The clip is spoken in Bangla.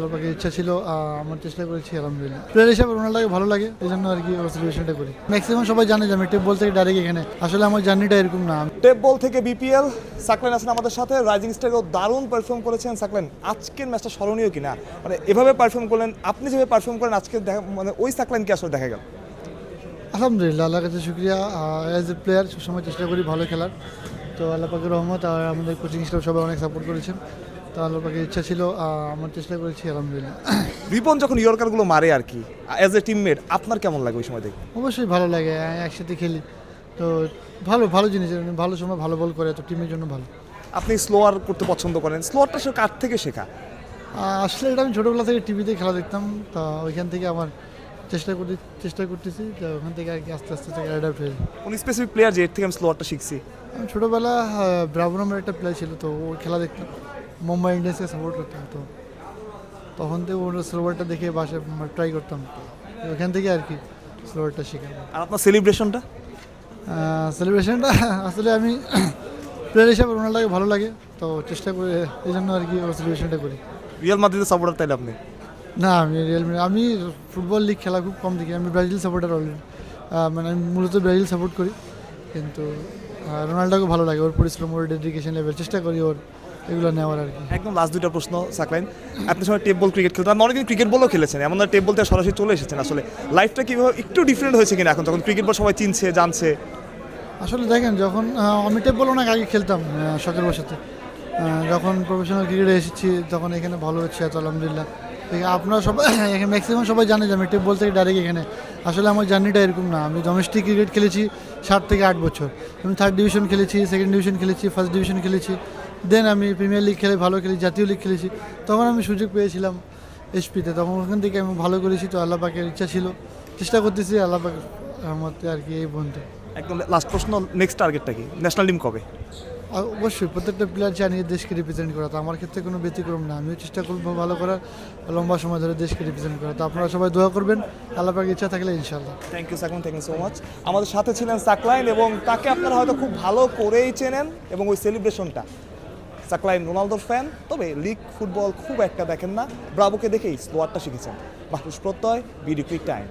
আল্লাহ পাকের ইচ্ছা ছিল, আমার চেষ্টা করেছি আলহামদুলিল্লাহ। প্লেয়ার হিসাবে রোনাল্ডোকে ভালো লাগে, এই জন্য আর কি সেলিব্রেশনটা করি। ম্যাক্সিমাম সবাই জানে যে আমি টেপ বল থেকে ডাইরেক্ট এখানে, আসলে আমার জার্নিটা এরকম না। টেপ বল থেকে বিপিএল সাকলাইন আছেন আমাদের সাথে। রাইজিং স্টারও দারুণ পারফর্ম করেছেন। সাকলাইন, আজকের ম্যাচটা স্মরণীয় কিনা, মানে এভাবে পারফর্ম করলেন আপনি, যেভাবে পারফর্ম করেন আজকে মানে ওই সাকলাইনকে আসলে দেখা গেল। আলহামদুলিল্লাহ, আল্লাহর কাছে শুক্রিয়া। অ্যাজ এ প্লেয়ার সবসময় চেষ্টা করি ভালো খেলার, তো আল্লাহ পাকের রহমত আর আমাদের কোচিং স্টাফ সবাই অনেক সাপোর্ট করেছেন, তো আল্লাহ পাকের ইচ্ছা ছিল, আমার চেষ্টা করেছি আলহামদুলিল্লাহ। রিপন যখন ইয়র্কারগুলো মারে আর কি, অ্যাজ এ টিমমেট আপনার কেমন লাগে ওই সময় থেকে? অবশ্যই ভালো লাগে, একসাথে খেলি তো ভালো ভালো জিনিস, ভালো সময় ভালো বল করে তো টিমের জন্য ভালো। আপনি স্লোয়ার করতে পছন্দ করেন, স্লোয়ারটা সে কার থেকে শেখা? আসলে এটা আমি ছোটোবেলা থেকে টিভিতে খেলা দেখতাম, তো ওইখান থেকে আমার চেষ্টা করতেছি, তো ওখান থেকে আর কি আস্তে আস্তে অ্যাডাপ্ট হয়ে। কোন স্পেসিফিক প্লেয়ার যে এর থেকে আমি স্লোয়ারটা শিখছি? আমি ছোটোবেলা ব্রাভো নামের একটা প্লেয়ার ছিল, তো ও খেলা দেখতাম, মুম্বাই ইন্ডিয়ান্সকে সাপোর্ট করতাম, তো তখন থেকে ওর স্লোয়ারটা দেখে বাসায় ট্রাই করতাম, তো ওইখান থেকে আর কি স্লোয়ারটা শেখা। আর আপনার সেলিব্রেশনটা? সেলিব্রেশনটা আসলে আমি প্লেয়ার হিসাবে রোনাল্ডোকে ভালো লাগে, তো চেষ্টা করে এই জন্য আর কি সেলিব্রেশনটা করি। রিয়াল মাদ্রিদের সাপোর্টার তাইলে আপনি? না, আমি ফুটবল লিগ খেলা খুব কম দেখি, আমি ব্রাজিল সাপোর্টার অলরেডি, মানে আমি মূলত ব্রাজিল সাপোর্ট করি, কিন্তু রোনাল্ডোকে ভালো লাগে, ওর পরিশ্রম, ওর ডেডিকেশন লেভেল, চেষ্টা করি ওর এগুলো নেওয়ার আর কি। একদম লাস্ট দুইটা প্রশ্ন সাকলাইন, আপনি সময় টেপ বল ক্রিকেট খেলতেন, আপনি অনেকদিন ক্রিকেট বলও খেলেছেন, এমন না টেপ বলতে সরাসরি চলে এসেছেন, আসলে লাইফটা কীভাবে একটু ডিফারেন্ট হয়েছে কিনা এখন যখন ক্রিকেট বল সবাই চিনছে জানছে? আসলে দেখেন, যখন আমি টেপ বল অনেক আগে খেলতাম শখের বসাতে, যখন প্রফেশনাল ক্রিকেটে এসেছি তখন এখানে ভালো হচ্ছে, তো আলহামদুলিল্লাহ। আপনারা সবাই এখানে ম্যাক্সিমাম সবাই জানে যে আমি টেপ বল থেকে ডাইরেক্ট এখানে, আসলে আমার জার্নিটা এরকম না। আমি ডোমেস্টিক ক্রিকেট খেলেছি 7 থেকে 8 বছর, আমি 3rd ডিভিশন খেলেছি, 2nd ডিভিশন খেলেছি, 1st ডিভিশন খেলেছি, দেন আমি প্রিমিয়ার লিগ খেলে ভালো খেলেছি, জাতীয় লিগ খেলেছি, তখন আমি সুযোগ পেয়েছিলাম এসপিতে, তখন ওখান থেকে আমি ভালো করেছি, তো আল্লাহ পাকের ইচ্ছা ছিল, চেষ্টা করতেছি, আল্লাহ পাকের রহমতে আর কি এই বন্ধু। একদম লাস্ট প্রশ্ন, নেক্সট টার্গেটটা কি? ন্যাশনাল টিম কবে? অবশ্যই প্রত্যেকটা প্লেয়ার জানিয়ে দেশকে রিপ্রেজেন্ট করা, তো আমার ক্ষেত্রে কোনো ব্যতিক্রম না, আমিও চেষ্টা করবো ভালো করার, লম্বা সময় ধরে দেশকে রিপ্রেজেন্ট করা, তো আপনারা সবাই দোয়া করবেন, আল্লাহ পাকের ইচ্ছা থাকলে ইনশাআল্লাহ। Thank you Saqlain, thank you so much. আমাদের সাথে ছিলেন সাকলাইন, এবং তাকে আপনারা হয়তো খুব ভালো করেই চেনেন, এবং ওই সেলিব্রেশনটা, সাকলাইন রোনালদোর ফ্যান, তবে লিগ ফুটবল খুব একটা দেখেন না, ব্রাভোকে দেখেই স্লোয়ারটা শিখেছেন। মাহরুষ প্রত্যয়, বিডি কুইক টাইম।